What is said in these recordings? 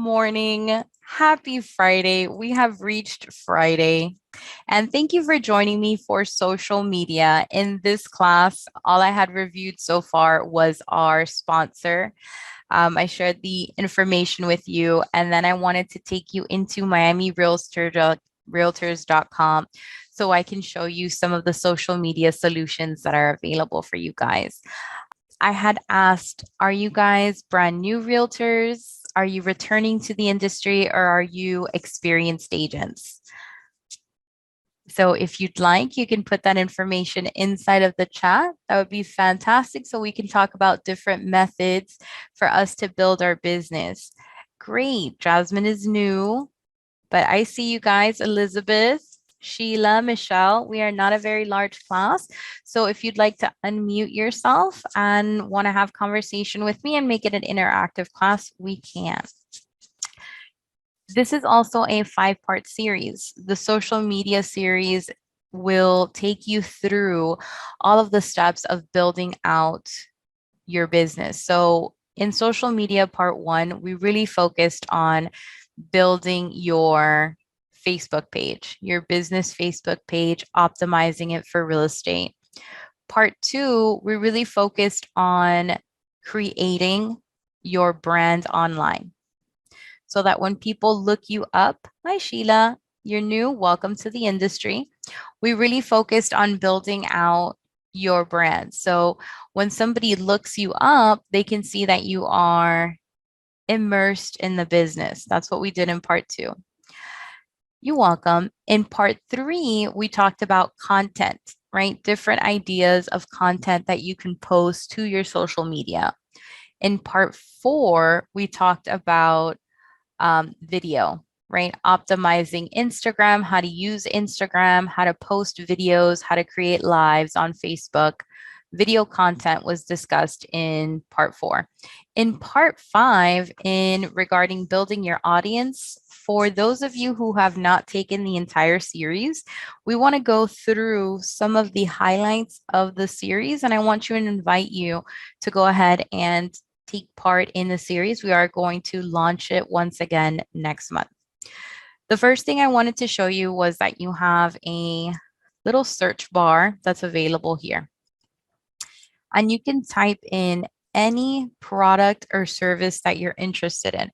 morning. Happy Friday. We have reached Friday. And thank you for joining me for social media. In this class, all I had reviewed so far was our sponsor. I shared the information with you, and then I wanted to take you into Realtors.com so I can show you some of the social media solutions that are available for you guys. I had asked, are you guys brand new realtors? Are you returning to the industry, or are you experienced agents? So if you'd like, you can put that information inside of the chat. That would be fantastic. So we can talk about different methods for us to build our business. Great. Jasmine is new, but I see you guys, Elizabeth, Sheila, Michelle. We are not a very large class. So if you'd like to unmute yourself and want to have conversation with me and make it an interactive class, we can. This is also a 5-part series. The social media series will take you through all of the steps of building out your business. So in social media part 1, we really focused on building your Facebook page, your business Facebook page, optimizing it for real estate. Part 2, we really focused on creating your brand online so that when people look you up, hi Sheila, you're new, welcome to the industry. We really focused on building out your brand. So when somebody looks you up, they can see that you are immersed in the business. That's what we did in part 2. You're welcome. In part 3, we talked about content, right? Different ideas of content that you can post to your social media. In part 4, we talked about video, right? Optimizing Instagram, how to use Instagram, how to post videos, how to create lives on Facebook. Video content was discussed in part 4. In part 5, in regarding building your audience, for those of you who have not taken the entire series, we want to go through some of the highlights of the series, and I want to invite you to go ahead and take part in the series. We are going to launch it once again next month. The first thing I wanted to show you was that you have a little search bar that's available here. And you can type in any product or service that you're interested in.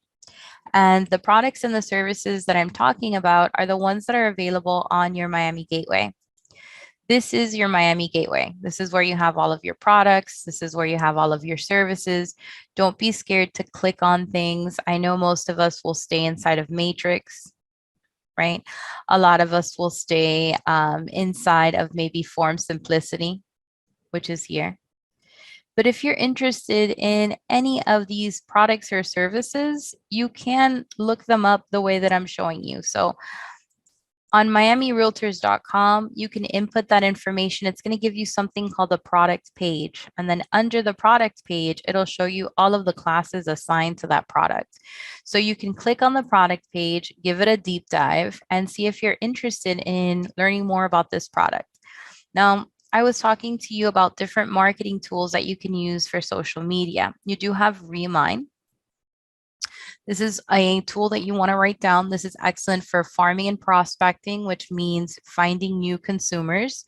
And the products and the services that I'm talking about are the ones that are available on your Miami Gateway. This is your Miami Gateway. This is where you have all of your products. This is where you have all of your services. Don't be scared to click on things. I know most of us will stay inside of Matrix, right? A lot of us will stay inside of maybe Form Simplicity, which is here. But if you're interested in any of these products or services, you can look them up the way that I'm showing you. So on MiamiRealtors.com, you can input that information. It's going to give you something called the product page. And then under the product page, it'll show you all of the classes assigned to that product. So you can click on the product page, give it a deep dive, and see if you're interested in learning more about this product. Now, I was talking to you about different marketing tools that you can use for social media. You do have Remine. This is a tool that you want to write down. This is excellent for farming and prospecting, which means finding new consumers.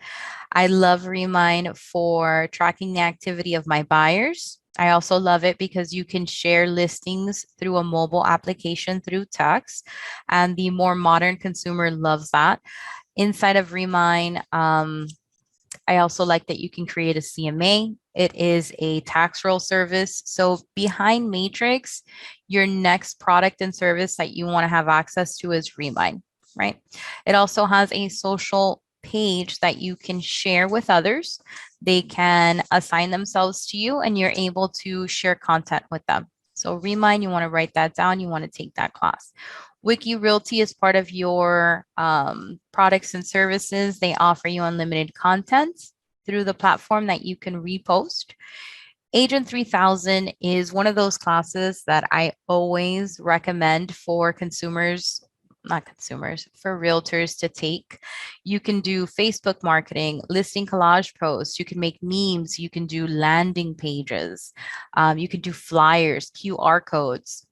I love Remine for tracking the activity of my buyers. I also love it because you can share listings through a mobile application through text, and the more modern consumer loves that. Inside of Remine, I also like that you can create a CMA. It is a tax roll service. So behind Matrix, your next product and service that you want to have access to is Remine, right? It also has a social page that you can share with others. They can assign themselves to you and you're able to share content with them. So Remine, you want to write that down. You want to take that class. Wiki Realty is part of your products and services. They offer you unlimited content through the platform that you can repost. Agent 3000 is one of those classes that I always recommend for consumers, not consumers, for realtors to take. You can do Facebook marketing, listing collage posts, you can make memes, you can do landing pages, you can do flyers, QR codes.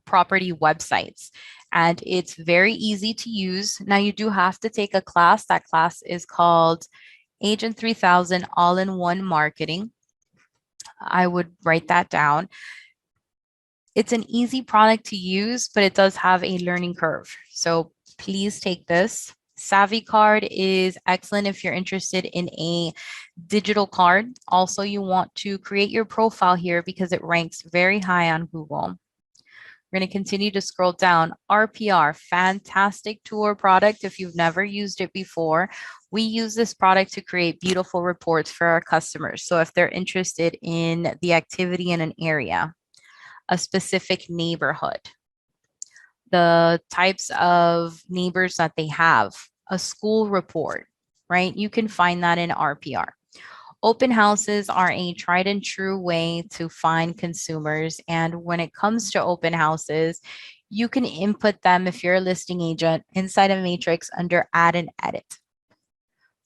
property websites, and it's very easy to use. Now, you do have to take a class. That class is called Agent 3000 All-in-One Marketing. I would write that down. It's an easy product to use, but it does have a learning curve. So please take this. Savvy Card is excellent if you're interested in a digital card. Also, you want to create your profile here because it ranks very high on Google. We're going to continue to scroll down. RPR, fantastic tour product if you've never used it before. We use this product to create beautiful reports for our customers. So if they're interested in the activity in an area, a specific neighborhood, the types of neighbors that they have, a school report, right? You can find that in RPR. Open houses are a tried and true way to find consumers. And when it comes to open houses, you can input them if you're a listing agent inside a matrix under add and edit.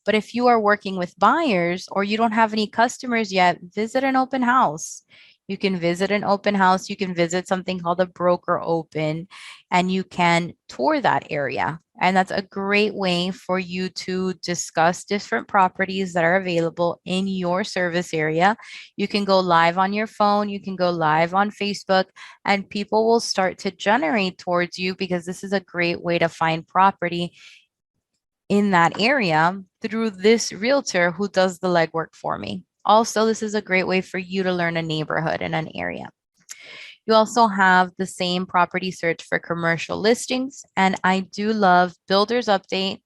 But if you are working with buyers or you don't have any customers yet, visit an open house. You can visit an open house. You can visit something called a broker open, and you can tour that area. And that's a great way for you to discuss different properties that are available in your service area. You can go live on your phone. You can go live on Facebook, and people will start to generate towards you because this is a great way to find property in that area through this realtor who does the legwork for me. Also, this is a great way for you to learn a neighborhood in an area. You also have the same property search for commercial listings. And I do love Builders Update,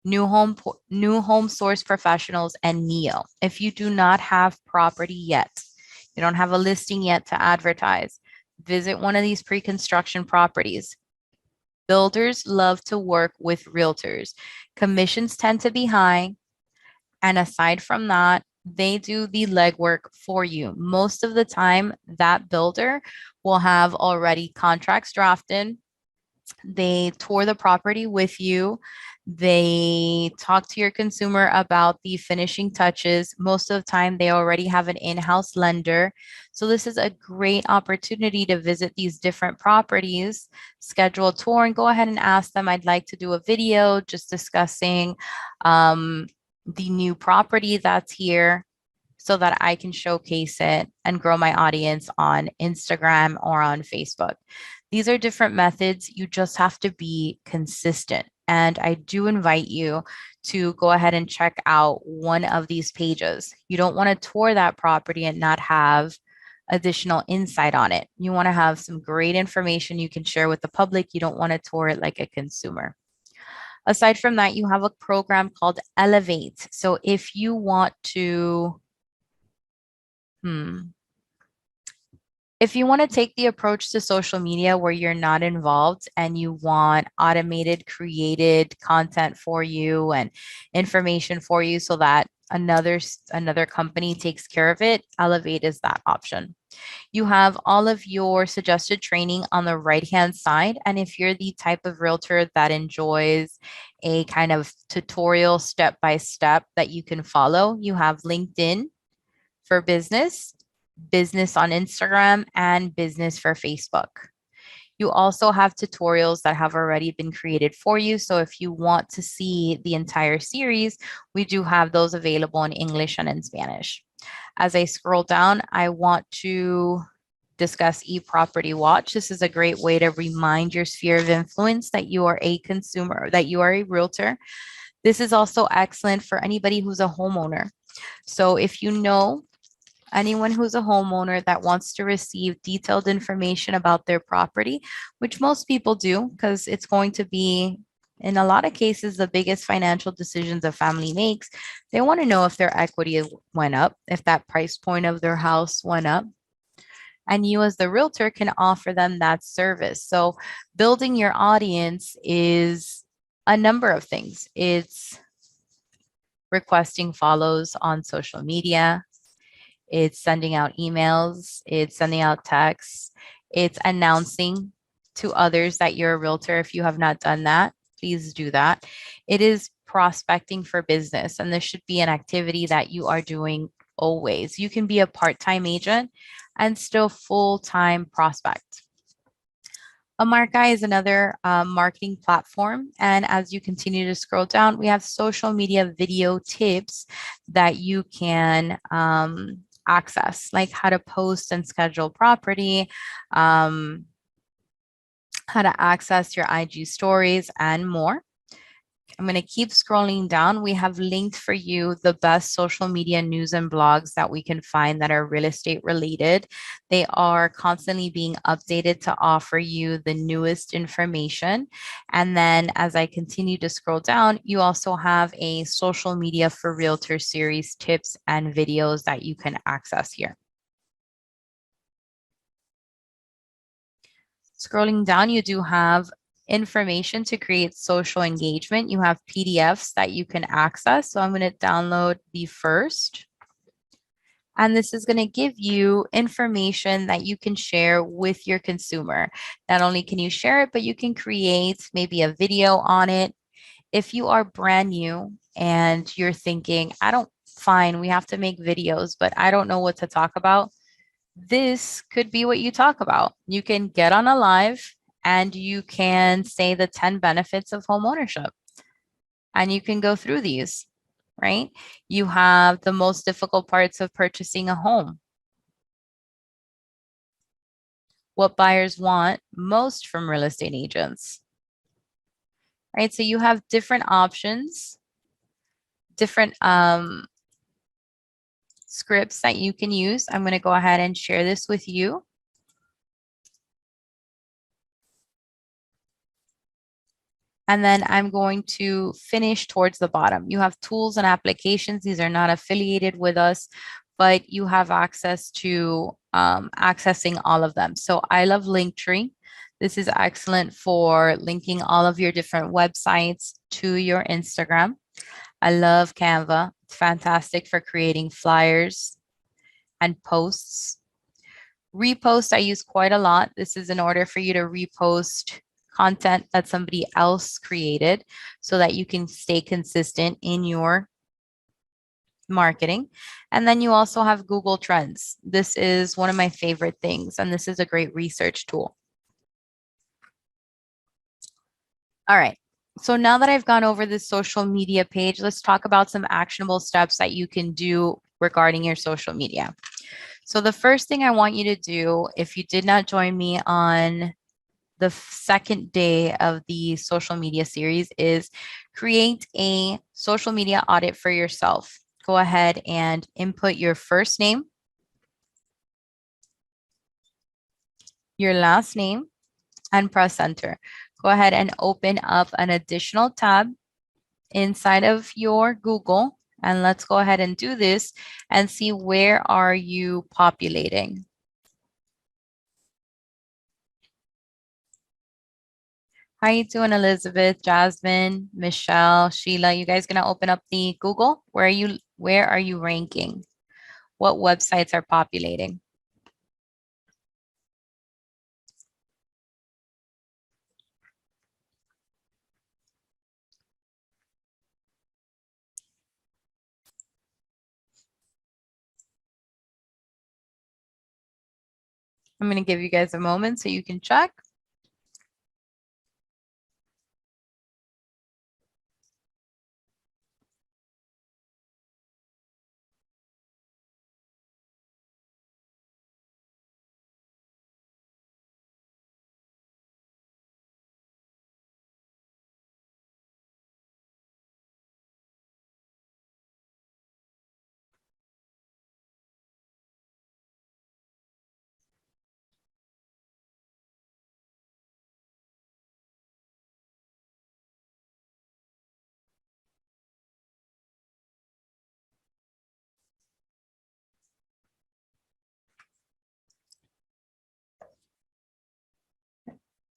New Home Source Professionals, and Neo. If you do not have property yet, you don't have a listing yet to advertise, visit one of these pre-construction properties. Builders love to work with realtors. Commissions tend to be high. And aside from that, they do the legwork for you. Most of the time, that builder will have already contracts drafted. They tour the property with you. They talk to your consumer about the finishing touches. Most of the time, they already have an in-house lender. So this is a great opportunity to visit these different properties, schedule a tour, and go ahead and ask them, I'd like to do a video just discussing the new property that's here so that I can showcase it and grow my audience on Instagram or on Facebook. These are different methods. You just have to be consistent. And I do invite you to go ahead and check out one of these pages. You don't want to tour that property and not have additional insight on it. You want to have some great information you can share with the public. You don't want to tour it like a consumer. Aside from that, you have a program called Elevate. So if you want to, if you want to take the approach to social media where you're not involved and you want automated, created content for you and information for you so that another company takes care of it, Elevate is that option. You have all of your suggested training on the right-hand side. And if you're the type of realtor that enjoys a kind of tutorial step-by-step that you can follow, you have LinkedIn for business, business on Instagram, and business for Facebook. You also have tutorials that have already been created for you. So if you want to see the entire series, we do have those available in English and in Spanish. As I scroll down, I want to discuss eProperty Watch. This is a great way to remind your sphere of influence that you are a consumer, that you are a realtor. This is also excellent for anybody who's a homeowner. So if you know anyone who's a homeowner that wants to receive detailed information about their property, which most people do, because it's going to be, in a lot of cases, the biggest financial decisions a family makes. They want to know if their equity went up, if that price point of their house went up. And you as the realtor can offer them that service. So building your audience is a number of things. It's requesting follows on social media. It's sending out emails. It's sending out texts. It's announcing to others that you're a realtor. If you have not done that, please do that. It is prospecting for business, and this should be an activity that you are doing always. You can be a part-time agent and still full-time prospect. Amarkai is another marketing platform. And as you continue to scroll down, we have social media video tips that you can access, like how to post and schedule property, um, how to access your IG stories, and more. I'm going to keep scrolling down. We have linked for you the best social media news and blogs that we can find that are real estate related. They are constantly being updated to offer you the newest information. And then as I continue to scroll down, you also have a social media for realtor series tips and videos that you can access here. Scrolling down, you do have information to create social engagement. You have PDFs that you can access. So I'm going to download the first. And this is going to give you information that you can share with your consumer. Not only can you share it, but you can create maybe a video on it. If you are brand new and you're thinking, fine, we have to make videos, but I don't know what to talk about, this could be what you talk about. You can get on a live and you can say the 10 benefits of home ownership. And you can go through these, right? You have the most difficult parts of purchasing a home. What buyers want most from real estate agents, right? So you have different options, different scripts that you can use. I'm going to go ahead and share this with you. And then I'm going to finish towards the bottom. You have tools and applications. These are not affiliated with us, but you have access to accessing all of them. So I love Linktree. This is excellent for linking all of your different websites to your Instagram. I love Canva. It's fantastic for creating flyers and posts. Repost, I use quite a lot. This is in order for you to repost content that somebody else created so that you can stay consistent in your marketing. And then you also have Google Trends. This is one of my favorite things, and this is a great research tool. All right. So now that I've gone over this social media page, let's talk about some actionable steps that you can do regarding your social media. So the first thing I want you to do, if you did not join me on the second day of the social media series, is create a social media audit for yourself. Go ahead and input your first name, your last name, and press enter. Go ahead and open up an additional tab inside of your Google, and let's go ahead and do this and see where are you populating. How you doing, Elizabeth, Jasmine, Michelle, Sheila? You guys gonna open up the Google? Where are you ranking? What websites are populating? I'm gonna give you guys a moment so you can check.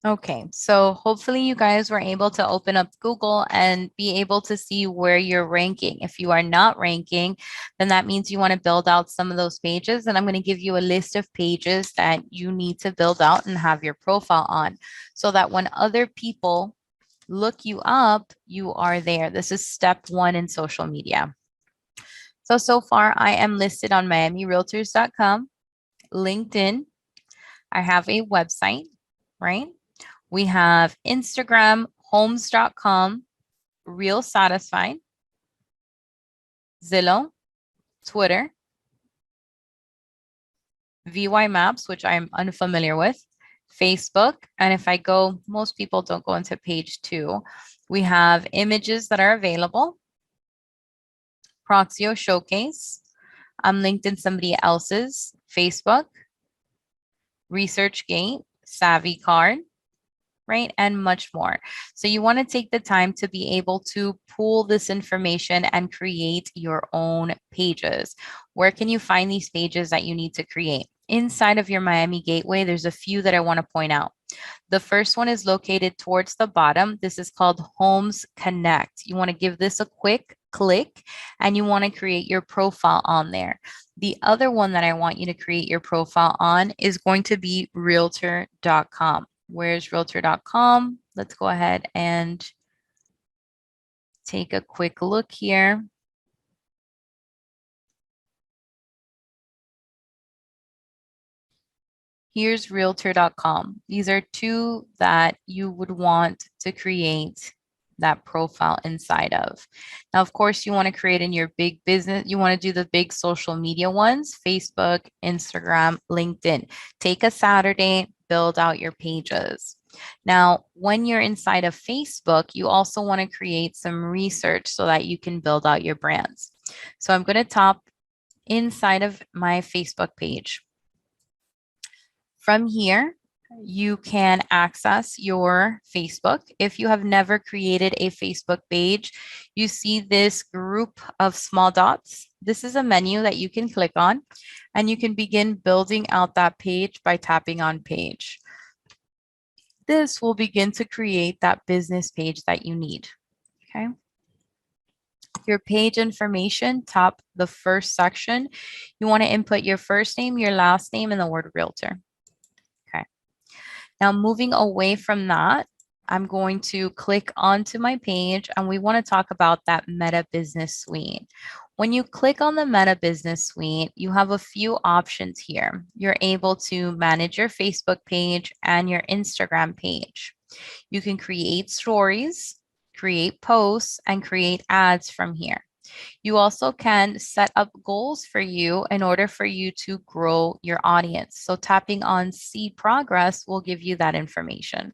Okay, so hopefully you guys were able to open up Google and be able to see where you're ranking. If you are not ranking, then that means you want to build out some of those pages. And I'm going to give you a list of pages that you need to build out and have your profile on so that when other people look you up, you are there. This is step one in social media. So far I am listed on MiamiRealtors.com, LinkedIn. I have a website, right? We have Instagram, homes.com, Real Satisfied, Zillow, Twitter, VY Maps, which I'm unfamiliar with, Facebook, and if I go, most people don't go into page 2. We have images that are available, Proxio Showcase. I'm linked in somebody else's, Facebook, ResearchGate, Savvy Card, right? And much more. So you want to take the time to be able to pull this information and create your own pages. Where can you find these pages that you need to create? Inside of your Miami Gateway, there's a few that I want to point out. The first one is located towards the bottom. This is called Homes Connect. You want to give this a quick click and you want to create your profile on there. The other one that I want you to create your profile on is going to be realtor.com. Where's realtor.com? Let's go ahead and take a quick look here. Here's realtor.com. These are two that you would want to create that profile inside of. Now, of course, you want to create in your big business. You want to do the big social media ones, Facebook, Instagram, LinkedIn. Take a Saturday, build out your pages. Now, when you're inside of Facebook, you also want to create some research so that you can build out your brands. So I'm going to top inside of my Facebook page. From here, you can access your Facebook. If you have never created a Facebook page, you see this group of small dots. This is a menu that you can click on, and you can begin building out that page by tapping on page. This will begin to create that business page that you need, okay? Your page information, top the first section, you want to input your first name, your last name, and the word realtor. Now, moving away from that, I'm going to click onto my page and we want to talk about that Meta Business Suite. When you click on the Meta Business Suite, you have a few options here. You're able to manage your Facebook page and your Instagram page. You can create stories, create posts, and create ads from here. You also can set up goals for you in order for you to grow your audience. So tapping on See Progress will give you that information.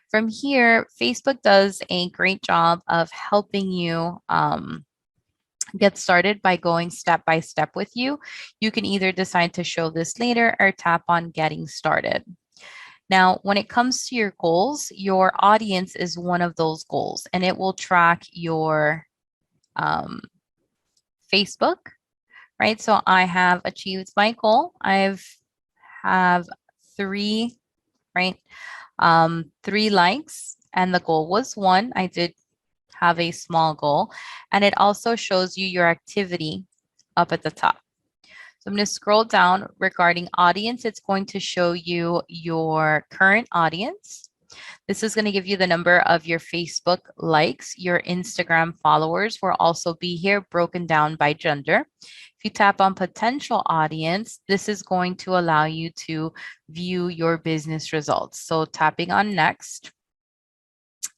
From here, Facebook does a great job of helping you get started by going step by step with you. You can either decide to show this later or tap on Getting Started. Now, when it comes to your goals, your audience is one of those goals, and it will track your Facebook, right? So I have achieved my goal. Have 3, right? 3 likes, and the goal was 1. I did have a small goal, and it also shows you your activity up at the top. So I'm going to scroll down regarding audience. It's going to show you your current audience. This is going to give you the number of your Facebook likes. Your Instagram followers will also be here broken down by gender. If you tap on potential audience, this is going to allow you to view your business results. So tapping on next,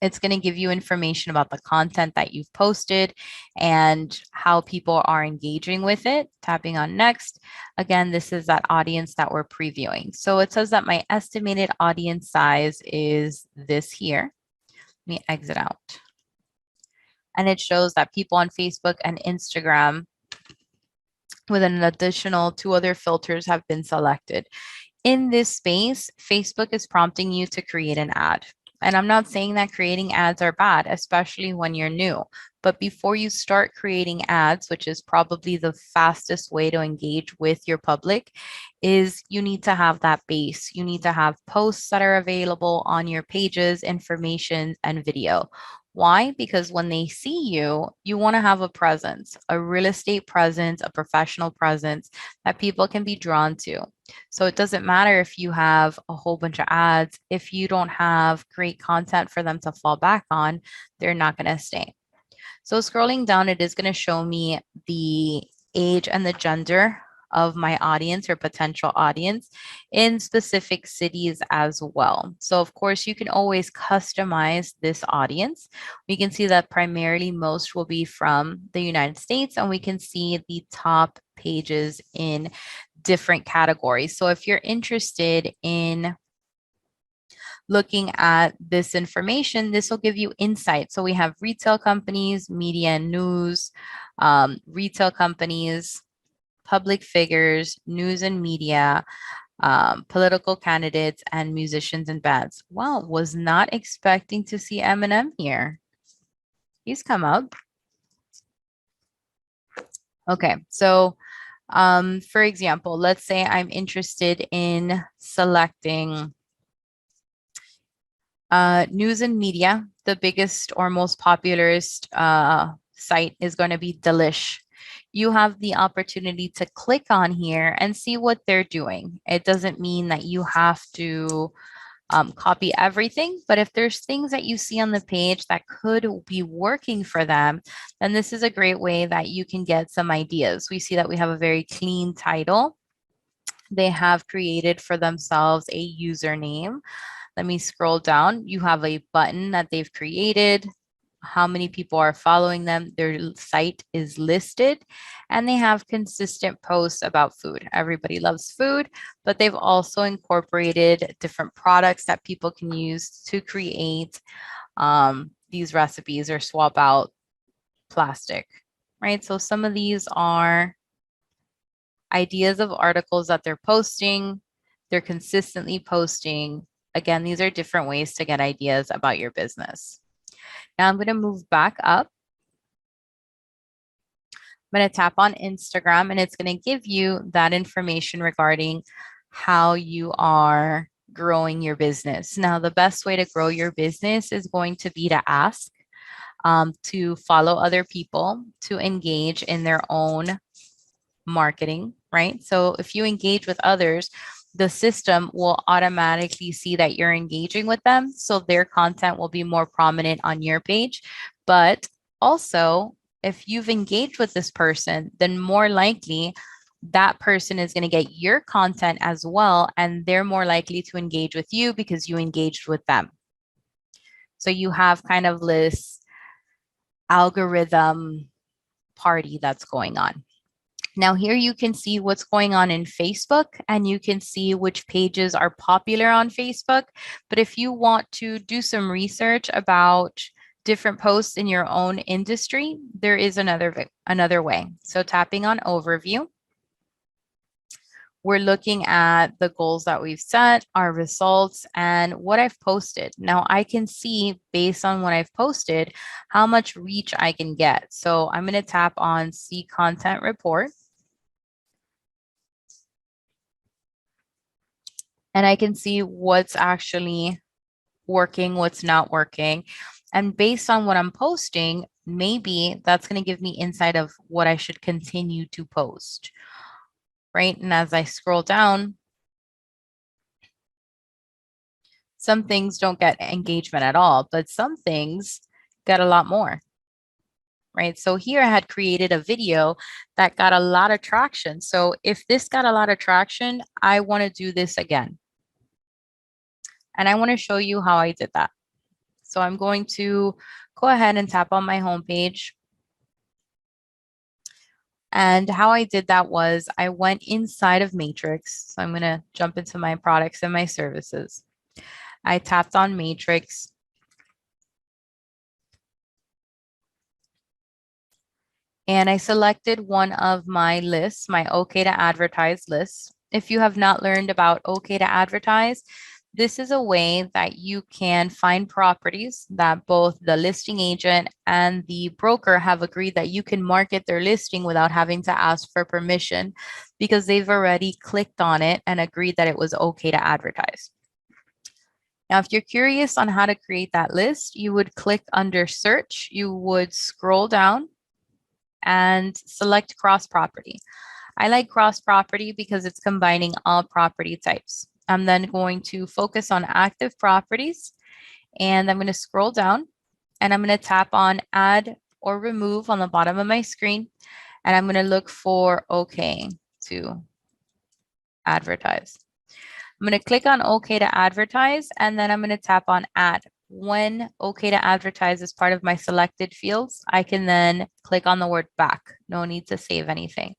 it's going to give you information about the content that you've posted and how people are engaging with it. Tapping on next. Again, this is that audience that we're previewing. So it says that my estimated audience size is this here. Let me exit out. And it shows that people on Facebook and Instagram with an additional 2 other filters have been selected. In this space, Facebook is prompting you to create an ad. And I'm not saying that creating ads are bad, especially when you're new. But before you start creating ads, which is probably the fastest way to engage with your public, is you need to have that base. You need to have posts that are available on your pages, information, and video. Why? Because when they see you, you want to have a presence, a real estate presence, a professional presence that people can be drawn to. So it doesn't matter if you have a whole bunch of ads. If you don't have great content for them to fall back on, they're not going to stay. So scrolling down, it is going to show me the age and the gender of my audience or potential audience in specific cities as well. So of course, you can always customize this audience. We can see that primarily most will be from the United States, and we can see the top pages in different categories. So if you're interested in looking at this information, this will give you insight. So we have retail companies, media and news, retail companies, public figures, news and media, political candidates, and musicians and bands. Wow, was not expecting to see Eminem here. He's come up. Okay, so for example, let's say I'm interested in selecting news and media. The biggest or most popularist site is going to be Delish. You have the opportunity to click on here and see what they're doing. It doesn't mean that you have to copy everything, but if there's things that you see on the page that could be working for them, then this is a great way that you can get some ideas. We see that we have a very clean title. They have created for themselves a username. Let me scroll down. You have a button that they've created, how many people are following them. Their site is listed, and they have consistent posts about food. Everybody loves food, but they've also incorporated different products that people can use to create these recipes or swap out plastic, right? So some of these are ideas of articles that they're posting. They're consistently posting. Again, these are different ways to get ideas about your business. Now I'm going to move back up. I'm going to tap on Instagram, and it's going to give you that information regarding how you are growing your business. Now, the best way to grow your business is going to be to ask, to follow other people, to engage in their own marketing, right? So if you engage with others, the system will automatically see that you're engaging with them. So their content will be more prominent on your page. But also, if you've engaged with this person, then more likely that person is going to get your content as well. And they're more likely to engage with you because you engaged with them. So you have kind of this algorithm party that's going on. Now here you can see what's going on in Facebook, and you can see which pages are popular on Facebook. But if you want to do some research about different posts in your own industry, there is another way. So tapping on overview, we're looking at the goals that we've set, our results, and what I've posted. Now I can see based on what I've posted, how much reach I can get. So I'm going to tap on see content report. And I can see what's actually working, what's not working. And based on what I'm posting, maybe that's going to give me insight of what I should continue to post, right? And as I scroll down, some things don't get engagement at all, but some things get a lot more, right? So here I had created a video that got a lot of traction. So if this got a lot of traction, I want to do this again. And I want to show you how I did that. So I'm going to go ahead and tap on my homepage. And how I did that was I went inside of Matrix. So I'm going to jump into my products and my services. I tapped on Matrix. And I selected one of my lists, my OK to advertise list. If you have not learned about OK to advertise, this is a way that you can find properties that both the listing agent and the broker have agreed that you can market their listing without having to ask for permission because they've already clicked on it and agreed that it was okay to advertise. Now, if you're curious on how to create that list, you would click under search, you would scroll down and select cross property. I like cross property because it's combining all property types. I'm then going to focus on active properties, and I'm going to scroll down and I'm going to tap on add or remove on the bottom of my screen, and I'm going to look for OK. to advertise. I'm going to click on OK to advertise, and then I'm going to tap on add. When OK to advertise is part of my selected fields, I can then click on the word back. No need to save anything.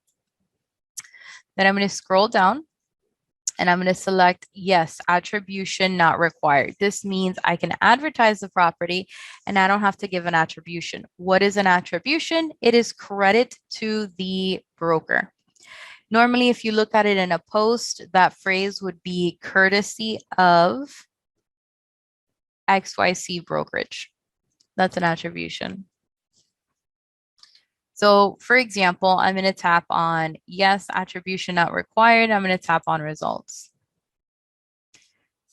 Then I'm going to scroll down and I'm going to select yes, attribution not required. This means I can advertise the property and I don't have to give an attribution. What is an attribution? It is credit to the broker. Normally, if you look at it in a post, that phrase would be courtesy of XYC brokerage. That's an attribution. So for example, I'm going to tap on yes, attribution not required. I'm going to tap on results.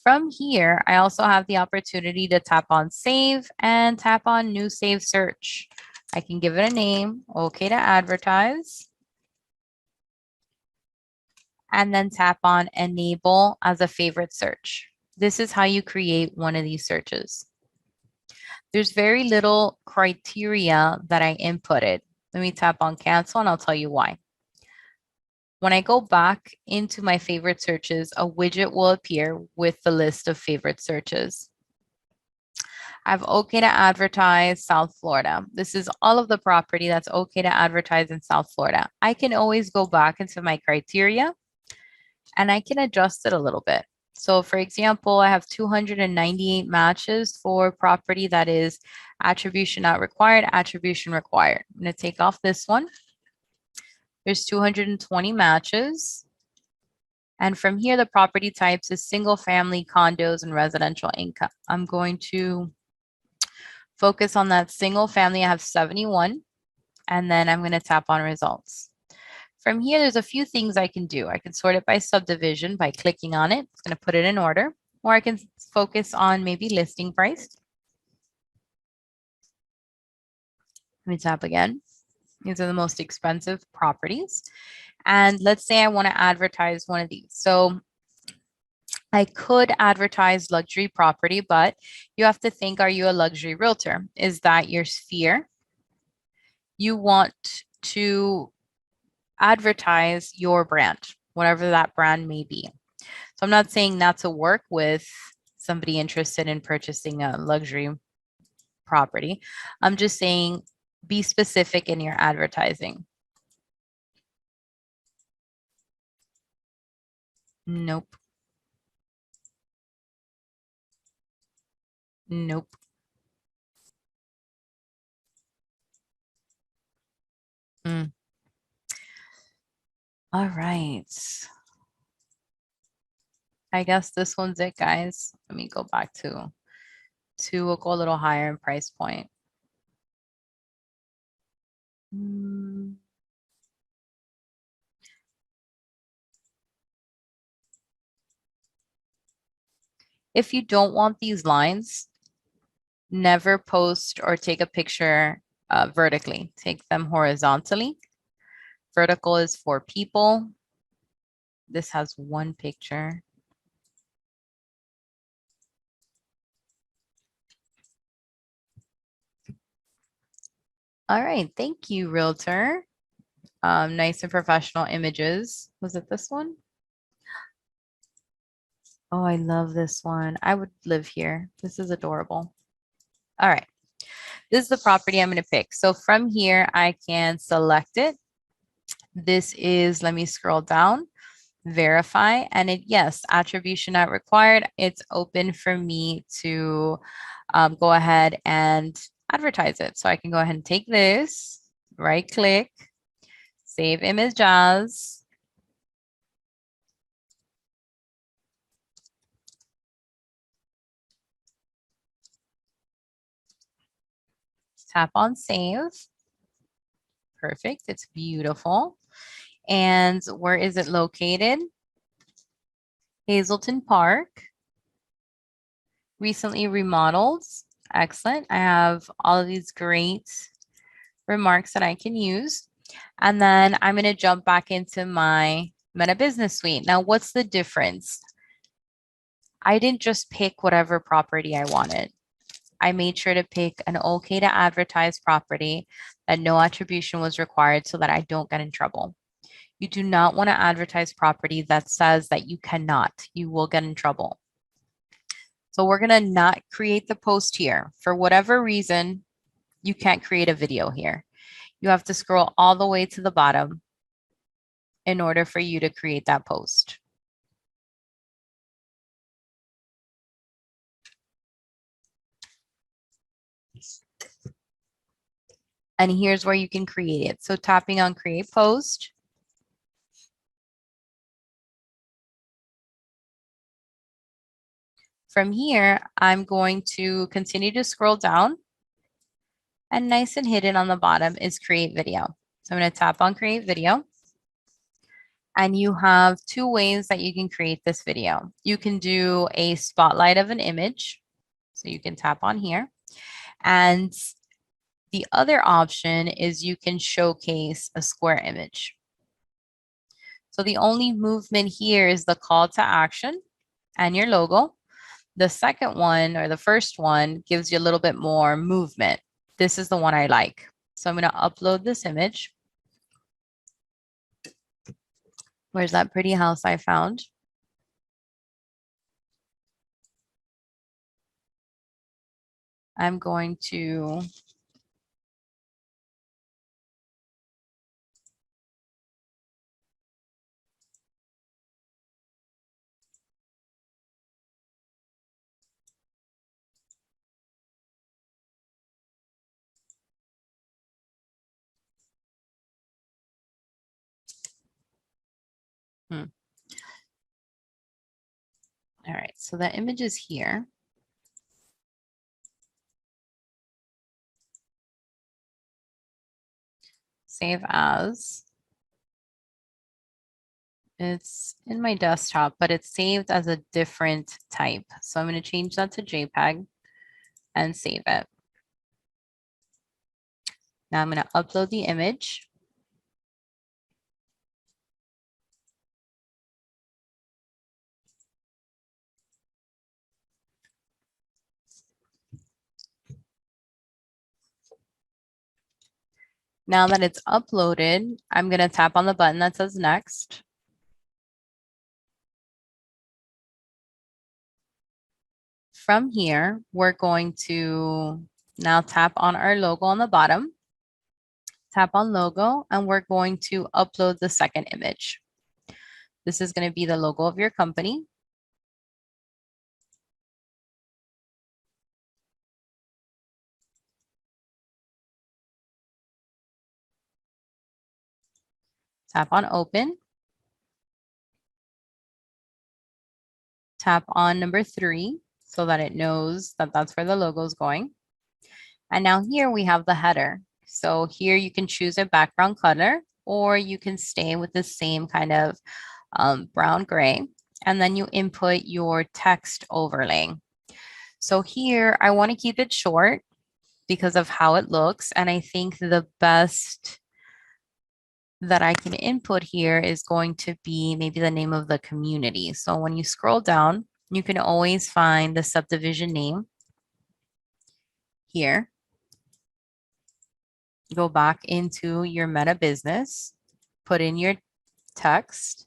From here, I also have the opportunity to tap on save and tap on new save search. I can give it a name, OK to advertise, and then tap on enable as a favorite search. This is how you create one of these searches. There's very little criteria that I inputted. Let me tap on cancel and I'll tell you why. When I go back into my favorite searches, a widget will appear with the list of favorite searches. I have OK to advertise South Florida. This is all of the property that's OK to advertise in South Florida. I can always go back into my criteria and I can adjust it a little bit. So for example, I have 298 matches for property that is attribution not required, attribution required. I'm going to take off this one. There's 220 matches. And from here, the property types is single family, condos, and residential income. I'm going to focus on that single family. I have 71. And then I'm going to tap on results. From here, there's a few things I can do. I can sort it by subdivision by clicking on it. It's going to put it in order. Or I can focus on maybe listing price. Let me tap again. These are the most expensive properties. And let's say I want to advertise one of these. So I could advertise luxury property, but you have to think, are you a luxury realtor? Is that your sphere? You want to advertise your brand, whatever that brand may be. So I'm not saying not to work with somebody interested in purchasing a luxury property. I'm just saying be specific in your advertising. Nope. Nope. All right. I guess this one's it, guys. Let me go back to we'll go a little higher in price point. If you don't want these lines, never post or take a picture vertically. Take them horizontally. Vertical is for people. This has one picture. All right, thank you, Realtor. Nice and professional images. Was it this one? Oh, I love this one. I would live here. This is adorable. All right. This is the property I'm going to pick. So from here, I can select it. This is, let me scroll down, verify, and it, yes, attribution not required. It's open for me to go ahead and advertise it. So I can go ahead and take this, right click, save image as. Tap on save. Perfect. It's beautiful. And where is it located? Hazelton Park. Recently remodeled. Excellent. I have all of these great remarks that I can use. And then I'm going to jump back into my Meta Business Suite. Now, what's the difference? I didn't just pick whatever property I wanted. I made sure to pick an OK to advertise property that no attribution was required so that I don't get in trouble. You do not want to advertise property that says that you cannot. You will get in trouble. So we're going to not create the post here. For whatever reason, you can't create a video here. You have to scroll all the way to the bottom in order for you to create that post. And here's where you can create it. So tapping on create post. From here, I'm going to continue to scroll down, and nice and hidden on the bottom is create video. So I'm going to tap on create video. And you have two ways that you can create this video. You can do a spotlight of an image. So you can tap on here. And the other option is you can showcase a square image. So the only movement here is the call to action and your logo. The second one, or the first one, gives you a little bit more movement. This is the one I like. So I'm going to upload this image. Where's that pretty house I found? I'm going to all right, so the image is here. Save as. It's in my desktop, but it's saved as a different type. So I'm going to change that to JPEG and save it. Now I'm going to upload the image. Now that it's uploaded, I'm going to tap on the button that says next. From here, we're going to now tap on our logo on the bottom. Tap on logo, and we're going to upload the second image. This is going to be the logo of your company. Tap on open. Tap on number 3 so that it knows that that's where the logo is going. And now here we have the header. So here you can choose a background color, or you can stay with the same kind of brown gray. And then you input your text overlay. So here I want to keep it short because of how it looks. And I think the best that I can input here is going to be maybe the name of the community. So when you scroll down, you can always find the subdivision name here. Go back into your Meta Business, put in your text.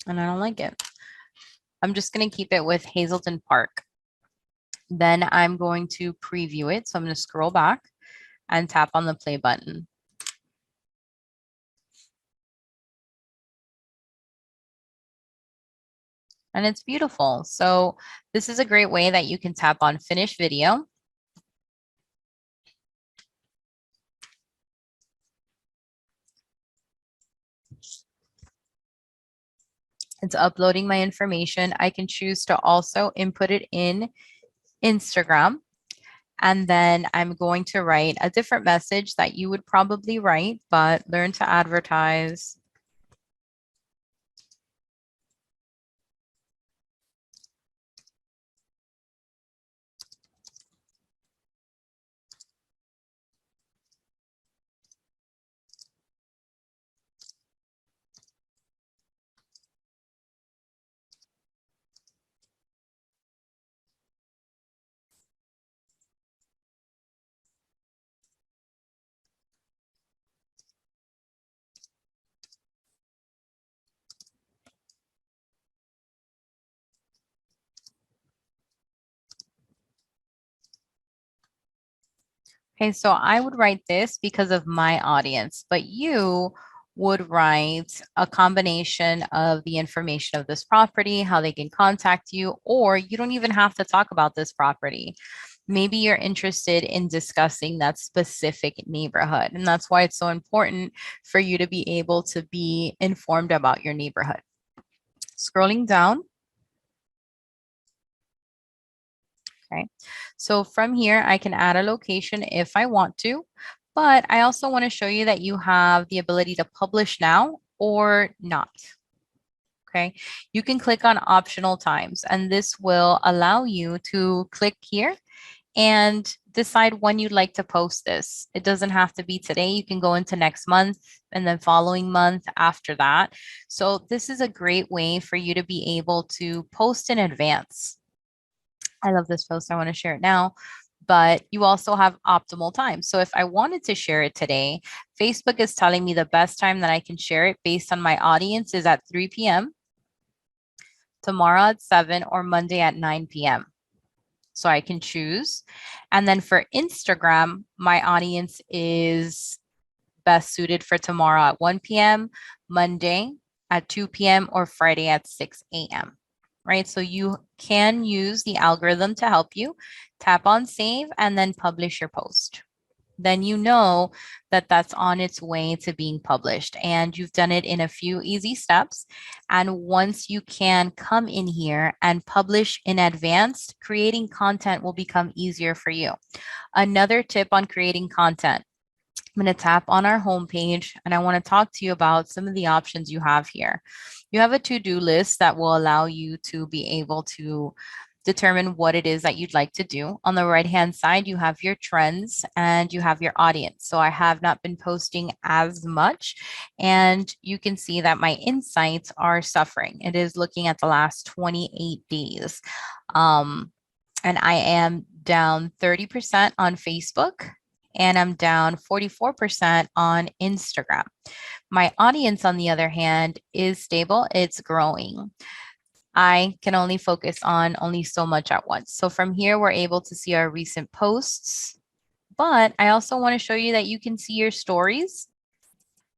And I don't like it. I'm just going to keep it with Hazelton Park. Then I'm going to preview it. So I'm going to scroll back and tap on the play button. And it's beautiful. So this is a great way that you can tap on finish video. It's uploading my information. I can choose to also input it in Instagram. And then I'm going to write a different message that you would probably write, but learn to advertise. Okay, so I would write this because of my audience, but you would write a combination of the information of this property, how they can contact you, or you don't even have to talk about this property. Maybe you're interested in discussing that specific neighborhood, and that's why it's so important for you to be able to be informed about your neighborhood. Scrolling down. Okay, so from here, I can add a location if I want to, but I also want to show you that you have the ability to publish now or not. Okay, you can click on optional times, and this will allow you to click here and decide when you'd like to post this. It doesn't have to be today. You can go into next month and then following month after that. So this is a great way for you to be able to post in advance. I love this post. I want to share it now. But you also have optimal time. So if I wanted to share it today, Facebook is telling me the best time that I can share it based on my audience is at 3 p.m., tomorrow at 7, or Monday at 9 p.m. So I can choose. And then for Instagram, my audience is best suited for tomorrow at 1 p.m., Monday at 2 p.m., or Friday at 6 a.m. Right? So you can use the algorithm to help you. Tap on save and then publish your post. Then you know that that's on its way to being published and you've done it in a few easy steps. And once you can come in here and publish in advance, creating content will become easier for you. Another tip on creating content. I'm going to tap on our homepage and I want to talk to you about some of the options you have here. You have a to-do list that will allow you to be able to determine what it is that you'd like to do. On the right-hand side, you have your trends and you have your audience. So I have not been posting as much and you can see that my insights are suffering. It is looking at the last 28 days. And I am down 30% on Facebook and I'm down 44% on Instagram. My audience, on the other hand, is stable. It's growing. I can only focus on only so much at once. So from here, we're able to see our recent posts, but I also want to show you that you can see your stories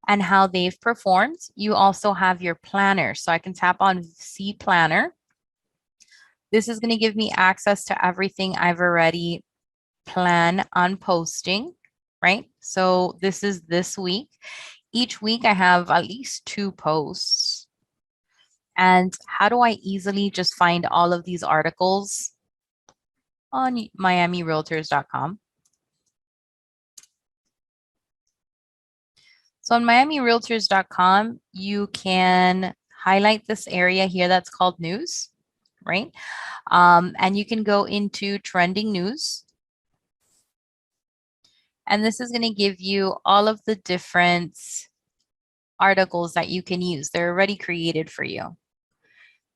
and how they've performed. You also have your planner. So I can tap on See Planner. This is going to give me access to everything I've already planned on posting, right? So this is this week. Each week I have at least 2 posts. And how do I easily just find all of these articles? On miamirealtors.com. So on miamirealtors.com, you can highlight this area here that's called news, right? And you can go into trending news. And this is going to give you all of the different articles that you can use. They're already created for you.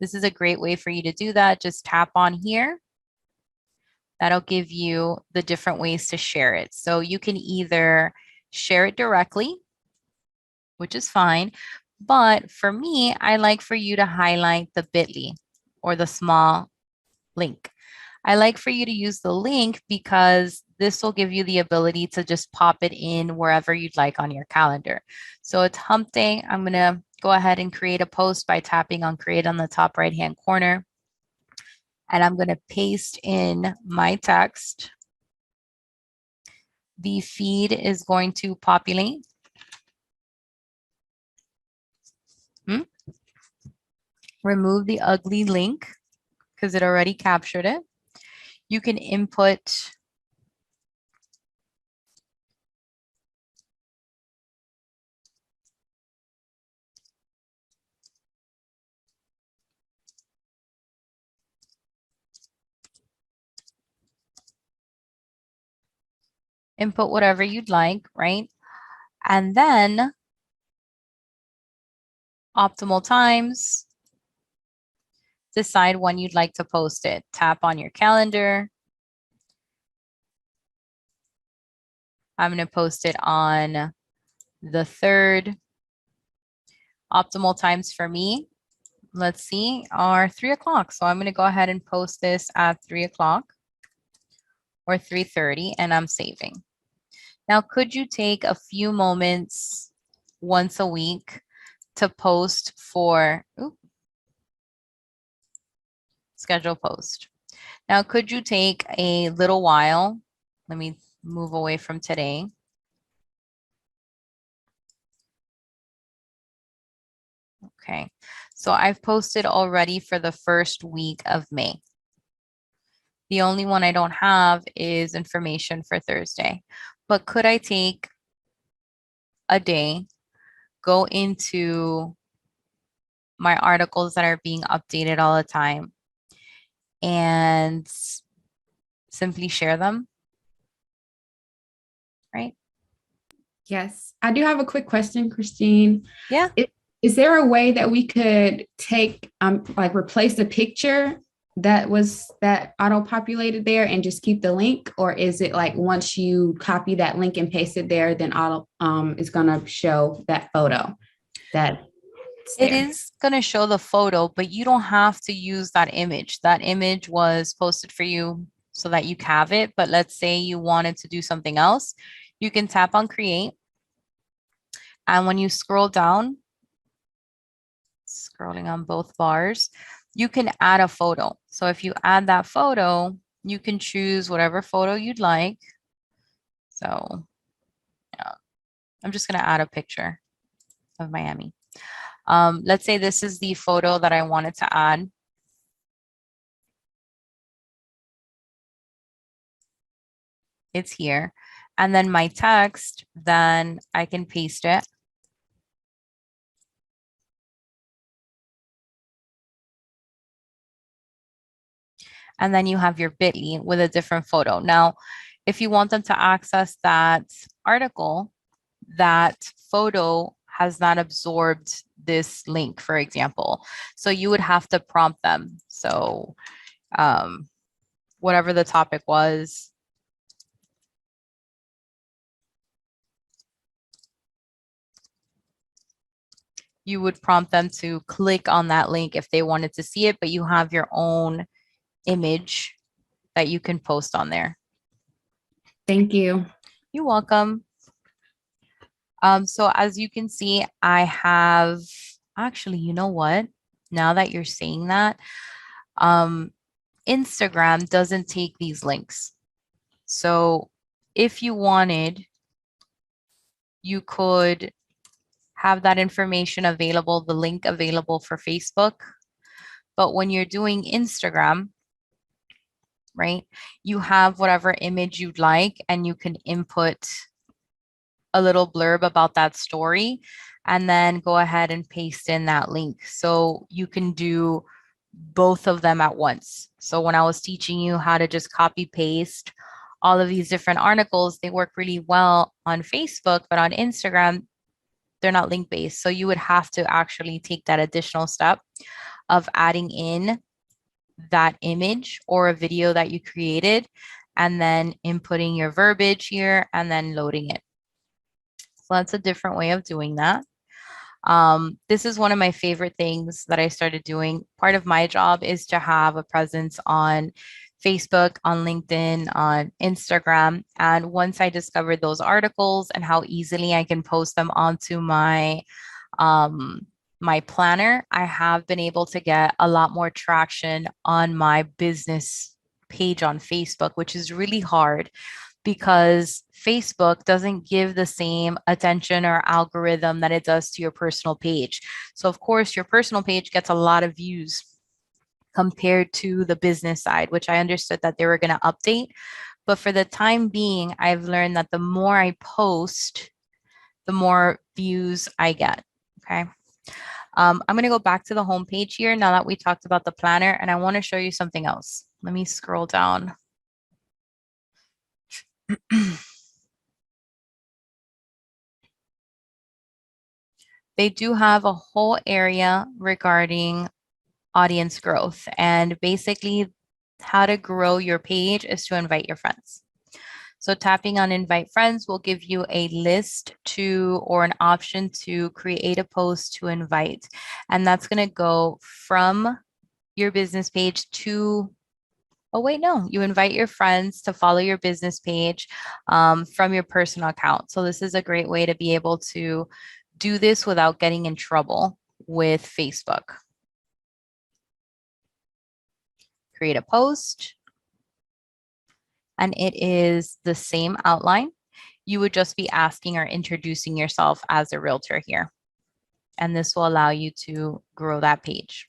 This is a great way for you to do that. Just tap on here. That'll give you the different ways to share it. So you can either share it directly, which is fine. But for me, I like for you to highlight the bit.ly or the small link. I like for you to use the link because this will give you the ability to just pop it in wherever you'd like on your calendar. So it's hump day. I'm going to go ahead and create a post by tapping on create on the top right-hand corner. And I'm going to paste in my text. The feed is going to populate. Remove the ugly link because it already captured it. You can input whatever you'd like, right? And then optimal times, decide when you'd like to post it. Tap on your calendar. I'm going to post it on the 3rd. Optimal times for me, let's see, are 3 o'clock. So I'm going to go ahead and post this at 3 o'clock or 3:30 and I'm saving. Now, could you take a few moments once a week to post for schedule post? Now, could you take a little while? Let me move away from today. Okay, so I've posted already for the first week of May. The only one I don't have is information for Thursday. But could I take a day, go into my articles that are being updated all the time, and simply share them, right? Yes. I do have a quick question, Christine. Yeah. Is there a way that we could take, like replace the picture that auto-populated there and just keep the link? Or is it like once you copy that link and paste it there, then auto is gonna show that photo that's It there? is going to show the photo, but you don't have to use that image. That image was posted for you so that you have it. But let's say you wanted to do something else, you can tap on create. And when you scroll down, scrolling on both bars, you can add a photo. So if you add that photo, you can choose whatever photo you'd like. So yeah, I'm just going to add a picture of Miami. Let's say this is the photo that I wanted to add. It's here. And then my text, then I can paste it. And then you have your bit.ly with a different photo. Now, if you want them to access that article, that photo has not absorbed this link, for example. So you would have to prompt them. So whatever the topic was, you would prompt them to click on that link if they wanted to see it, but you have your own image that you can post on there. Thank you. You're welcome. So as you can see, I have actually, you know what? Now that you're saying that, Instagram doesn't take these links. So if you wanted, you could have that information available, the link available for Facebook. But when you're doing Instagram, right, you have whatever image you'd like and you can input a little blurb about that story and then go ahead and paste in that link. So you can do both of them at once. So when I was teaching you how to just copy paste all of these different articles, they work really well on Facebook, but on Instagram, they're not link based. So you would have to actually take that additional step of adding in that image or a video that you created and then inputting your verbiage here and then loading it. So that's a different way of doing that. This is one of my favorite things that I started doing. Part of my job is to have a presence on Facebook, on LinkedIn, on Instagram. And once I discovered those articles and how easily I can post them onto my planner, I have been able to get a lot more traction on my business page on Facebook, which is really hard because Facebook doesn't give the same attention or algorithm that it does to your personal page. So, of course, your personal page gets a lot of views compared to the business side, which I understood that they were going to update. But for the time being, I've learned that the more I post, the more views I get. Okay. I'm going to go back to the home page here now that we talked about the planner, and I want to show you something else. Let me scroll down. They do have a whole area regarding audience growth, and basically how to grow your page is to invite your friends. So tapping on invite friends will give you a list to or an option to create a post to invite. And that's going to go from your business page to Oh, wait, no, you invite your friends to follow your business page from your personal account. So this is a great way to be able to do this without getting in trouble with Facebook. Create a post, and it is the same outline. You would just be asking or introducing yourself as a realtor here. And this will allow you to grow that page.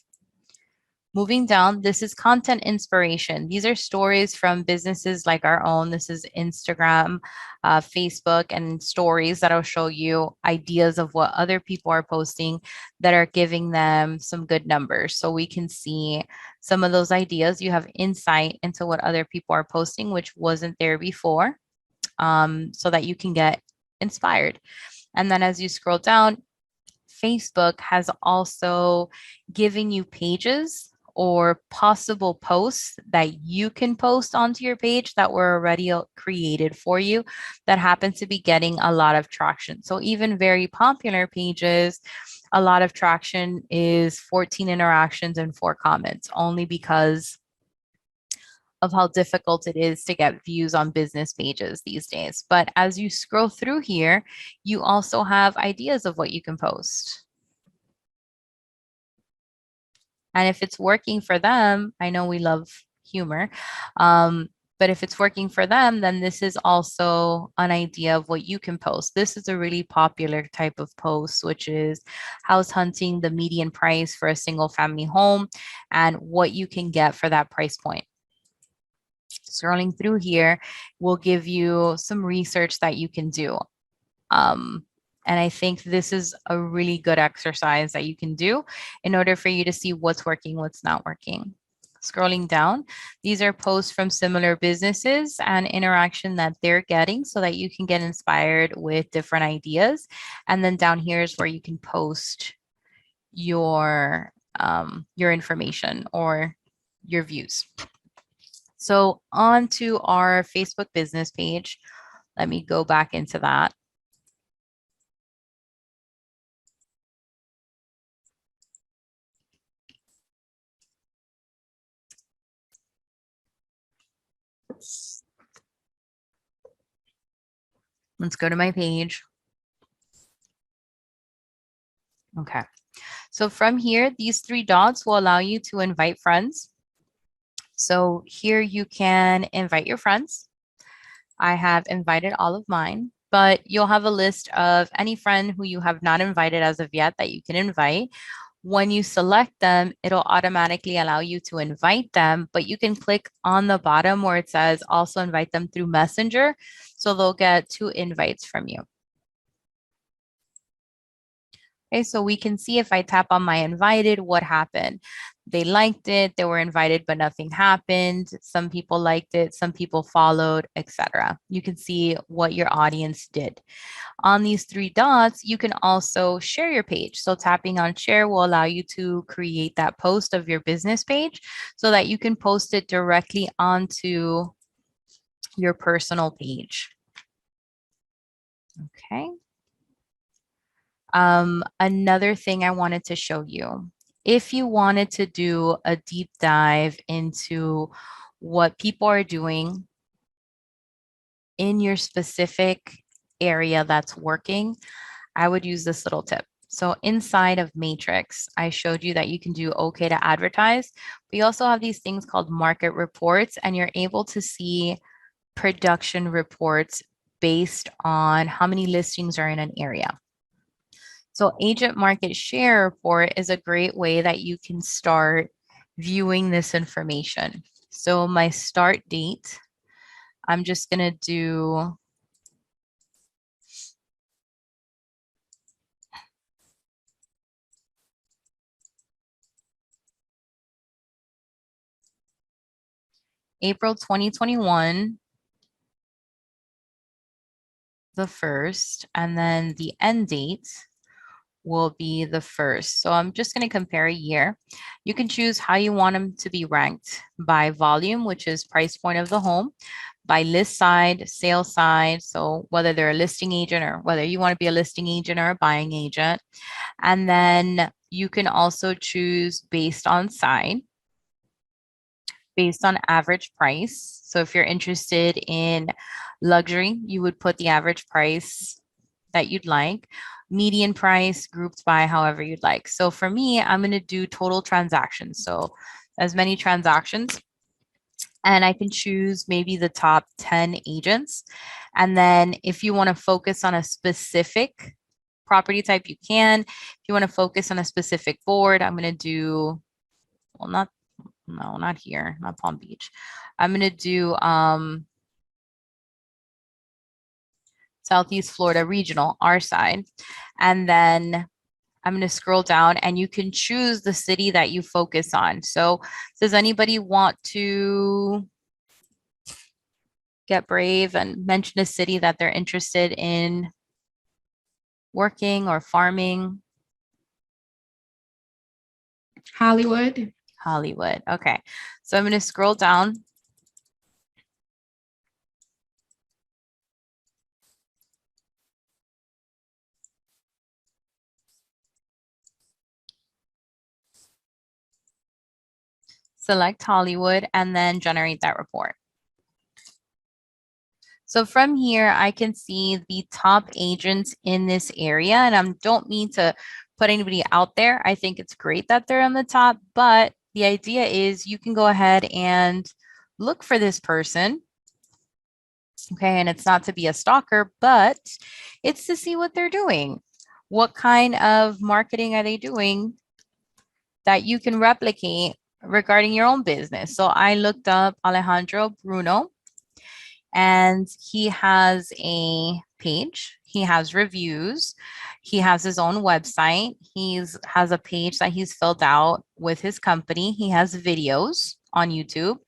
Moving down, this is content inspiration. These are stories from businesses like our own. This is Instagram, Facebook, and stories that'll show you ideas of what other people are posting that are giving them some good numbers. So we can see some of those ideas. You have insight into what other people are posting, which wasn't there before, so that you can get inspired. And then as you scroll down, Facebook has also given you pages or possible posts that you can post onto your page that were already created for you that happen to be getting a lot of traction. So even very popular pages, a lot of traction is 14 interactions and 4 comments, only because of how difficult it is to get views on business pages these days. But as you scroll through here, you also have ideas of what you can post. And if it's working for them, I know we love humor, but if it's working for them, then this is also an idea of what you can post. This is a really popular type of post, which is house hunting, the median price for a single family home, and what you can get for that price point. Scrolling through here will give you some research that you can do. And I think this is a really good exercise that you can do in order for you to see what's working, what's not working. Scrolling down, these are posts from similar businesses and interaction that they're getting so that you can get inspired with different ideas. And then down here is where you can post your information or your views. So on to our Facebook business page. Let me go back into that. Let's go to my page. Okay. So from here, these 3 dots will allow you to invite friends. So here you can invite your friends. I have invited all of mine, but you'll have a list of any friend who you have not invited as of yet that you can invite. When you select them, it'll automatically allow you to invite them, but you can click on the bottom where it says also invite them through Messenger. So they'll get 2 invites from you. Okay, so we can see if I tap on my invited, what happened. They liked it, they were invited, but nothing happened. Some people liked it, some people followed, etc. You can see what your audience did. On these 3 dots, you can also share your page. So tapping on share will allow you to create that post of your business page so that you can post it directly onto your personal page. Okay. Another thing I wanted to show you, if you wanted to do a deep dive into what people are doing in your specific area that's working, I would use this little tip. So inside of Matrix, I showed you that you can do okay to advertise. We also have these things called market reports, and you're able to see production reports based on how many listings are in an area. So agent market share report is a great way that you can start viewing this information. So my start date, I'm just going to do April 2021, the 1st, and then the end date will be the 1st. So I'm just going to compare a year. You can choose how you want them to be ranked by volume, which is price point of the home, by list side, sale side. So whether they're a listing agent or whether you want to be a listing agent or a buying agent. And then you can also choose based on side. based on average price. So if you're interested in luxury, you would put the average price that you'd like, median price grouped by however you'd like. So for me, I'm going to do total transactions. So as many transactions, and I can choose maybe the top 10 agents. And then if you want to focus on a specific property type, you can. If you want to focus on a specific board, I'm going to do, well, not here, not Palm Beach. I'm going to do Southeast Florida Regional, our side. And then I'm going to scroll down and you can choose the city that you focus on. So does anybody want to get brave and mention a city that they're interested in working or farming? Hollywood. Hollywood. Okay. So I'm going to scroll down. Select Hollywood and then generate that report. So from here, I can see the top agents in this area, and I don't mean to put anybody out there. I think it's great that they're on the top, but the idea is you can go ahead and look for this person. Okay, and it's not to be a stalker, but it's to see what they're doing. What kind of marketing are they doing that you can replicate regarding your own business? So I looked up Alejandro Bruno, and he has a page. He has reviews. He has his own website. Has a page that he's filled out with his company. He has videos on YouTube,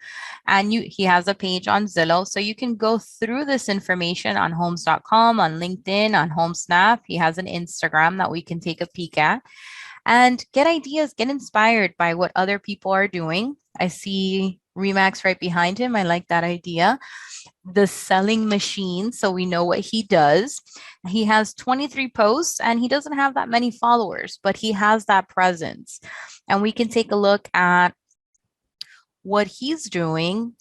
and he has a page on Zillow. So you can go through this information on homes.com, on LinkedIn, on HomeSnap. He has an Instagram that we can take a peek at and get ideas, get inspired by what other people are doing. I see Remax right behind him. I like that idea. The selling machine, so we know what he does. He has 23 posts and he doesn't have that many followers, but he has that presence. And we can take a look at what he's doing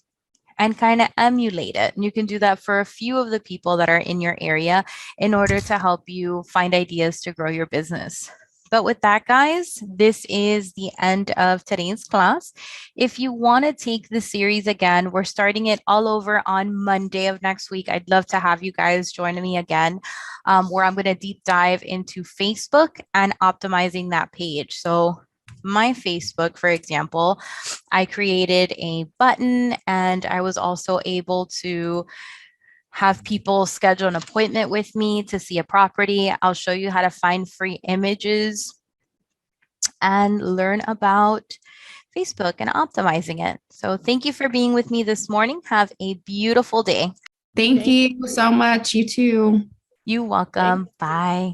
and kind of emulate it. And you can do that for a few of the people that are in your area in order to help you find ideas to grow your business. But with that, guys, this is the end of today's class. If you want to take the series again, we're starting it all over on Monday of next week. I'd love to have you guys join me again, where I'm going to deep dive into Facebook and optimizing that page. So my Facebook, for example, I created a button and I was also able to have people schedule an appointment with me to see a property. I'll show you how to find free images and learn about Facebook and optimizing it. So thank you for being with me this morning. Have a beautiful day. Thank you so much. You too. You're welcome. Bye.